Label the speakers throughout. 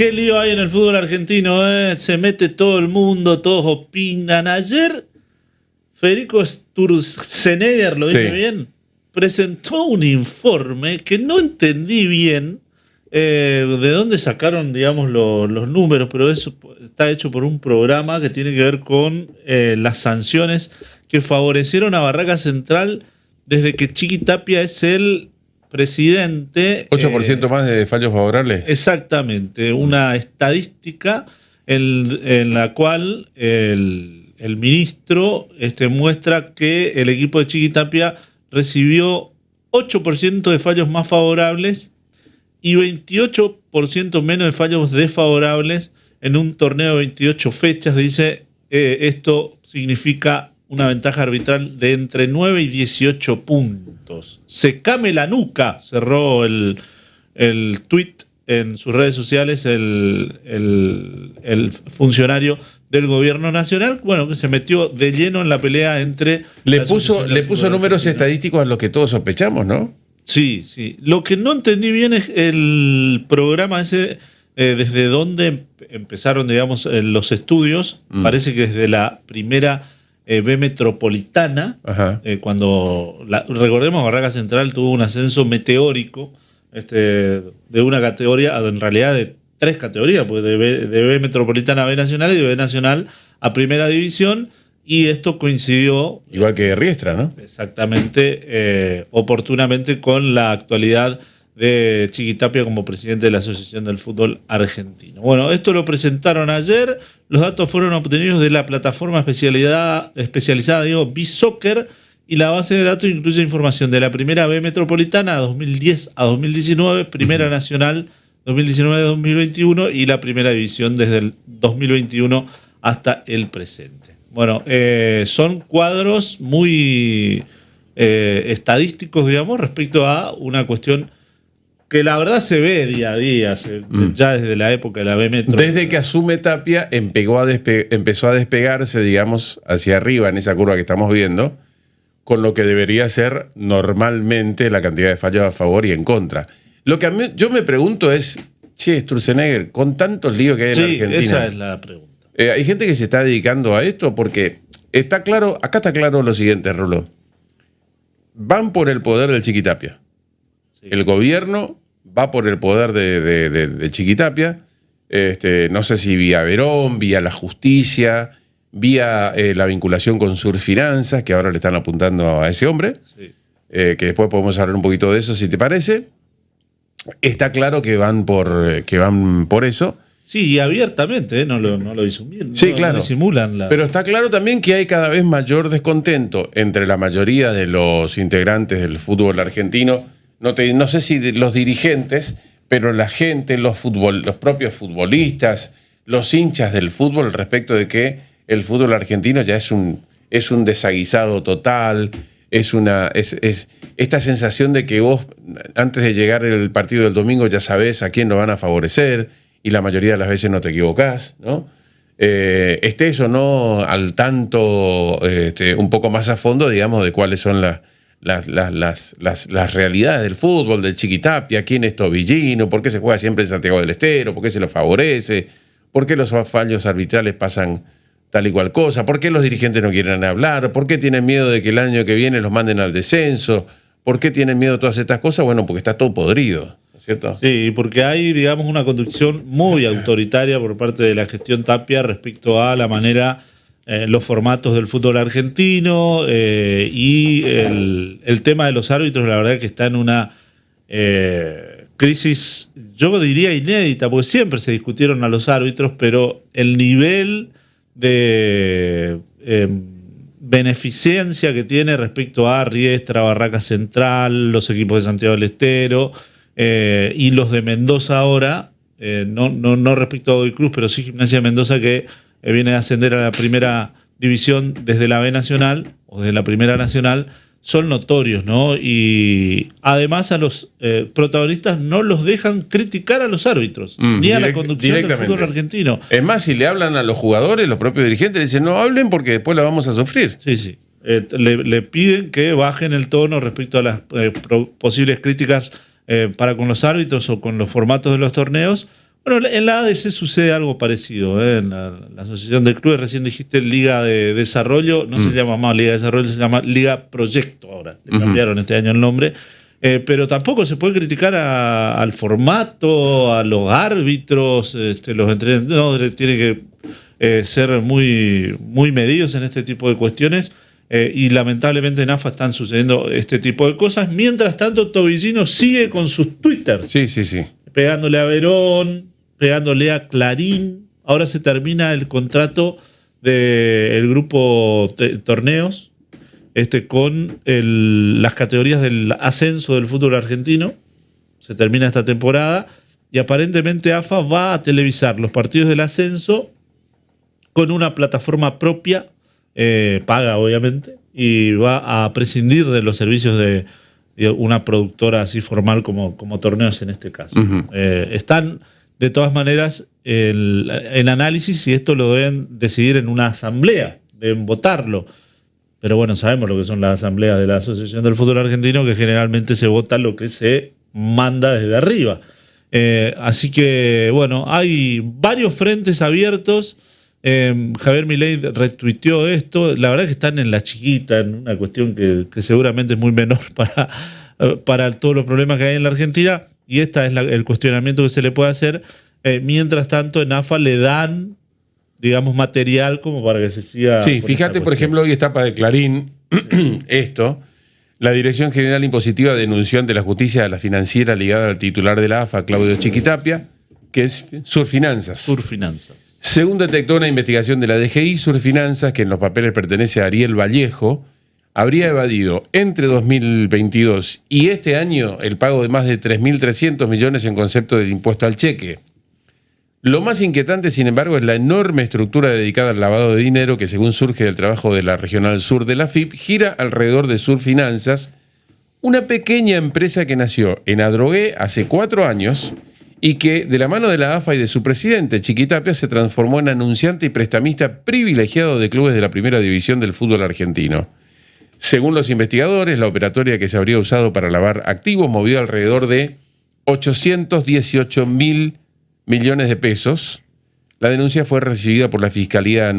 Speaker 1: Qué lío hay en el fútbol argentino, ¿eh? Se mete todo el mundo, todos opinan. Ayer Federico Sturzenegger, ¿lo dije bien? Presentó un informe que no entendí bien de dónde sacaron, digamos, los números, pero eso está hecho por un programa que tiene que ver con las sanciones que favorecieron a Barraca Central desde que Chiqui Tapia es el presidente.
Speaker 2: 8% más de fallos favorables.
Speaker 1: Exactamente, una estadística en la cual el ministro muestra que el equipo de Chiqui Tapia recibió 8% de fallos más favorables y 28% menos de fallos desfavorables en un torneo de 28 fechas. Dice, esto significa una ventaja arbitral de entre 9 y 18 puntos. Se came la nuca, cerró el tuit en sus redes sociales el funcionario del gobierno nacional, bueno, que se metió de lleno en la pelea entre...
Speaker 2: Le puso números estadísticos a los que todos sospechamos, ¿no?
Speaker 1: Sí, sí. Lo que no entendí bien es el programa ese, desde dónde empezaron, digamos, los estudios. Parece que desde la primera B Metropolitana, cuando recordemos, Barraca Central tuvo un ascenso meteórico de una categoría, en realidad de 3 categorías, pues de B Metropolitana a B Nacional y de B Nacional a Primera División, y esto coincidió...
Speaker 2: Igual que Riestra, ¿no?
Speaker 1: Exactamente, oportunamente con la actualidad de Chiqui Tapia como presidente de la Asociación del Fútbol Argentino. Bueno, esto lo presentaron ayer. Los datos fueron obtenidos de la plataforma especializada, B-Soccer, y la base de datos incluye información de la primera B Metropolitana 2010 a 2019, Primera Nacional 2019 a 2021 y la Primera División desde el 2021 hasta el presente. Bueno, son cuadros muy estadísticos, digamos, respecto a una cuestión que la verdad se ve día a día, ya desde la época de la B Metro.
Speaker 2: Desde que asume Tapia empezó a despegarse, digamos, hacia arriba en esa curva que estamos viendo, con lo que debería ser normalmente la cantidad de fallos a favor y en contra. Lo que yo me pregunto es, Sturzenegger, con tantos líos que hay en Argentina...
Speaker 1: esa es la pregunta.
Speaker 2: ¿Hay gente que se está dedicando a esto? Porque está claro, acá está claro lo siguiente, Rulo. Van por el poder del Chiqui Tapia. Sí. El gobierno va por el poder de Chiqui Tapia. No sé si vía Verón, vía la justicia, vía la vinculación con Surfinanzas, que ahora le están apuntando a ese hombre. Sí. Que después podemos hablar un poquito de eso, si te parece. Está claro que van por eso.
Speaker 1: Sí, y abiertamente, no lo disimulan.
Speaker 2: Sí, claro.
Speaker 1: No disimulan
Speaker 2: Pero está claro también que hay cada vez mayor descontento entre la mayoría de los integrantes del fútbol argentino. No sé si los dirigentes, pero la gente, los propios futbolistas, los hinchas del fútbol, respecto de que el fútbol argentino ya es un desaguisado total. Es esta sensación de que vos, antes de llegar el partido del domingo, ya sabés a quién lo van a favorecer, y la mayoría de las veces no te equivocás, ¿no? Estés o no al tanto, un poco más a fondo, digamos, de cuáles son las realidades del fútbol, del Chiqui Tapia, quién es Tobillino, por qué se juega siempre en Santiago del Estero, por qué se lo favorece, por qué los fallos arbitrales pasan tal y cual cosa, por qué los dirigentes no quieren hablar, por qué tienen miedo de que el año que viene los manden al descenso, por qué tienen miedo de todas estas cosas. Bueno, porque está todo podrido, ¿no es cierto?
Speaker 1: Sí, porque hay, digamos, una conducción muy autoritaria por parte de la gestión Tapia respecto a la manera, los formatos del fútbol argentino, y el tema de los árbitros. La verdad que está en una crisis, yo diría inédita, porque siempre se discutieron a los árbitros, pero el nivel de beneficencia que tiene respecto a Riestra, Barraca Central, los equipos de Santiago del Estero y los de Mendoza ahora, no respecto a Godoy Cruz, pero sí Gimnasia de Mendoza, que viene a ascender a la Primera División desde la B Nacional o desde la Primera Nacional, son notorios, ¿no? Y además a los protagonistas no los dejan criticar a los árbitros, ni a la conducción del fútbol argentino.
Speaker 2: Es más, si le hablan a los jugadores, los propios dirigentes dicen, no hablen porque después la vamos a sufrir.
Speaker 1: Sí, sí. Le piden que bajen el tono respecto a las posibles críticas para con los árbitros o con los formatos de los torneos. Bueno, en la ADC sucede algo parecido, ¿eh? En la Asociación de Clubes, recién dijiste Liga de Desarrollo, no se llama más Liga de Desarrollo, se llama Liga Proyecto ahora. Le cambiaron este año el nombre. Pero tampoco se puede criticar al formato, a los árbitros, los entrenadores tienen que ser muy, muy medidos en este tipo de cuestiones. Y lamentablemente en AFA están sucediendo este tipo de cosas. Mientras tanto, Tobillino sigue con sus twitters.
Speaker 2: Sí.
Speaker 1: Pegándole a Verón, pegándole a Clarín. Ahora se termina el contrato del grupo Torneos con las categorías del ascenso del fútbol argentino. Se termina esta temporada y aparentemente AFA va a televisar los partidos del ascenso con una plataforma propia, paga obviamente, y va a prescindir de los servicios de una productora así formal como Torneos en este caso. Están de todas maneras en análisis y esto lo deben decidir en una asamblea, deben votarlo. Pero bueno, sabemos lo que son las asambleas de la Asociación del Fútbol Argentino, que generalmente se vota lo que se manda desde arriba. Así que, bueno, hay varios frentes abiertos. Javier Milei retuiteó esto. La verdad es que están en la chiquita, en una cuestión que seguramente es muy menor para todos los problemas que hay en la Argentina. Y este es el cuestionamiento que se le puede hacer. Mientras tanto, en AFA le dan, digamos, material como para que se siga.
Speaker 2: Sí, fíjate, por ejemplo, hoy está para Clarín esto. La Dirección General Impositiva denunció ante la justicia a la financiera ligada al titular de la AFA, Claudio Chiquitapia, que es Surfinanzas. Según detectó una investigación de la DGI, Surfinanzas, que en los papeles pertenece a Ariel Vallejo, habría evadido entre 2022 y este año el pago de más de 3.300 millones en concepto de impuesto al cheque. Lo más inquietante, sin embargo, es la enorme estructura dedicada al lavado de dinero que, según surge del trabajo de la Regional Sur de la FIP, gira alrededor de Surfinanzas, una pequeña empresa que nació en Adrogué hace 4 años y que, de la mano de la AFA y de su presidente, Chiquitapia, se transformó en anunciante y prestamista privilegiado de clubes de la primera división del fútbol argentino. Según los investigadores, la operatoria que se habría usado para lavar activos movió alrededor de 818.000 millones de pesos. La denuncia fue recibida por la Fiscalía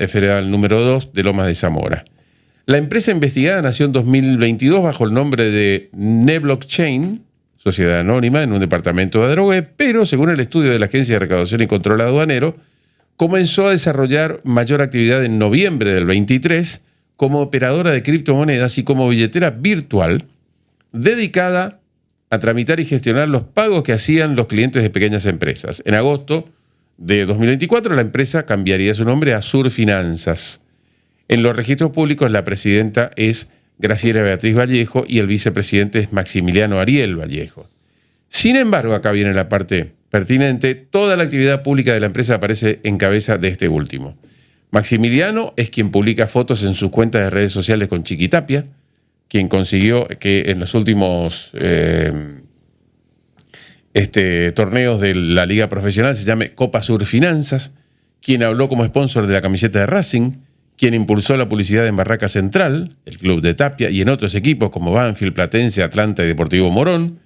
Speaker 2: Federal número 2 de Lomas de Zamora. La empresa investigada nació en 2022 bajo el nombre de Neblockchain, sociedad anónima en un departamento de Adrogué, pero según el estudio de la Agencia de Recaudación y Control Aduanero, comenzó a desarrollar mayor actividad en noviembre del 23 como operadora de criptomonedas y como billetera virtual dedicada a tramitar y gestionar los pagos que hacían los clientes de pequeñas empresas. En agosto de 2024, la empresa cambiaría su nombre a Surfinanzas. En los registros públicos, la presidenta es Graciela Beatriz Vallejo y el vicepresidente es Maximiliano Ariel Vallejo. Sin embargo, acá viene la parte pertinente, toda la actividad pública de la empresa aparece en cabeza de este último. Maximiliano es quien publica fotos en sus cuentas de redes sociales con Chiquitapia, quien consiguió que en los últimos torneos de la Liga Profesional se llame Copa Surfinanzas, quien habló como sponsor de la camiseta de Racing, quien impulsó la publicidad en Barraca Central, el club de Tapia, y en otros equipos como Banfield, Platense, Atlanta y Deportivo Morón.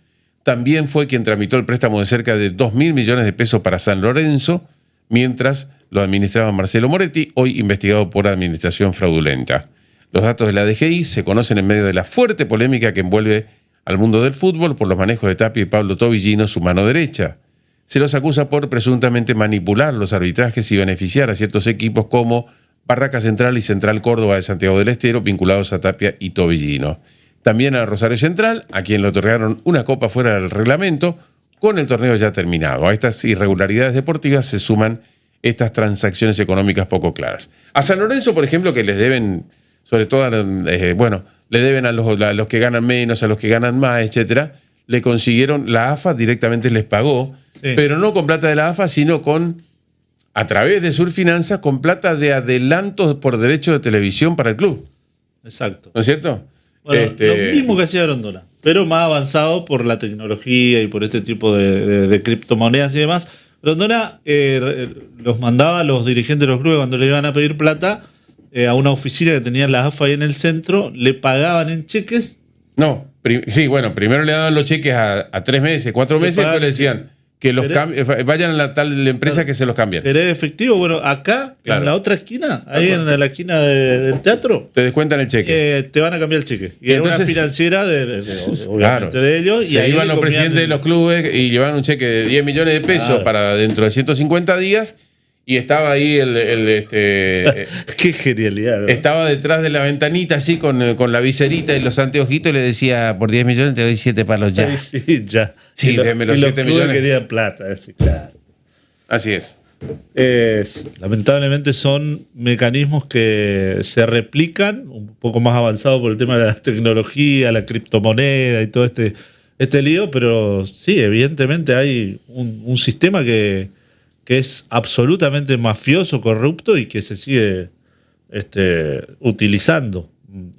Speaker 2: También fue quien tramitó el préstamo de cerca de 2.000 millones de pesos para San Lorenzo, mientras lo administraba Marcelo Moretti, hoy investigado por administración fraudulenta. Los datos de la DGI se conocen en medio de la fuerte polémica que envuelve al mundo del fútbol por los manejos de Tapia y Pablo Tobillino, su mano derecha. Se los acusa por presuntamente manipular los arbitrajes y beneficiar a ciertos equipos como Barraca Central y Central Córdoba de Santiago del Estero, vinculados a Tapia y Tobillino. También a Rosario Central, a quien le otorgaron una copa fuera del reglamento, con el torneo ya terminado. A estas irregularidades deportivas se suman estas transacciones económicas poco claras. A San Lorenzo, por ejemplo, que les deben, sobre todo, le deben a los que ganan menos, a los que ganan más, etcétera, le consiguieron, la AFA directamente les pagó, sí, pero no con plata de la AFA, sino a través de Surfinanzas, con plata de adelantos por derecho de televisión para el club.
Speaker 1: Exacto.
Speaker 2: ¿No es cierto?
Speaker 1: Bueno, lo mismo que hacía Grondona, pero más avanzado por la tecnología y por este tipo de criptomonedas y demás. Grondona los mandaba a los dirigentes de los clubes cuando le iban a pedir plata a una oficina que tenía la AFA ahí en el centro, le pagaban en cheques.
Speaker 2: No, primero le daban los cheques a 3 meses, 4 meses, y después le decían, que los vayan a la tal empresa que se los cambien.
Speaker 1: ¿Querés efectivo? Bueno, acá,
Speaker 2: Claro.
Speaker 1: en la otra esquina, ahí en la esquina del teatro,
Speaker 2: Te descuentan el cheque.
Speaker 1: te van a cambiar el cheque. Y
Speaker 2: Y
Speaker 1: era una
Speaker 2: entonces-
Speaker 1: financiera
Speaker 2: Claro.
Speaker 1: obviamente de ellos.
Speaker 2: Se
Speaker 1: y ahí
Speaker 2: iban
Speaker 1: le
Speaker 2: los
Speaker 1: comían
Speaker 2: presidentes de los clubes y llevaban un cheque de 10 millones de pesos
Speaker 1: Claro.
Speaker 2: para dentro de 150 días y estaba ahí
Speaker 1: Qué genialidad, ¿no?
Speaker 2: estaba detrás de la ventanita así con la viserita y los anteojitos y le decía, por 10 millones te doy 7 palos ya.
Speaker 1: Sí, ya.
Speaker 2: Sí,
Speaker 1: y
Speaker 2: déme los
Speaker 1: y
Speaker 2: 7
Speaker 1: clubes
Speaker 2: millones.
Speaker 1: querían plata, así, claro.
Speaker 2: Así es.
Speaker 1: Sí, lamentablemente son mecanismos que se replican, un poco más avanzado por el tema de la tecnología, la criptomoneda y todo este lío, pero sí, evidentemente hay un sistema que es absolutamente mafioso, corrupto y que se sigue utilizando.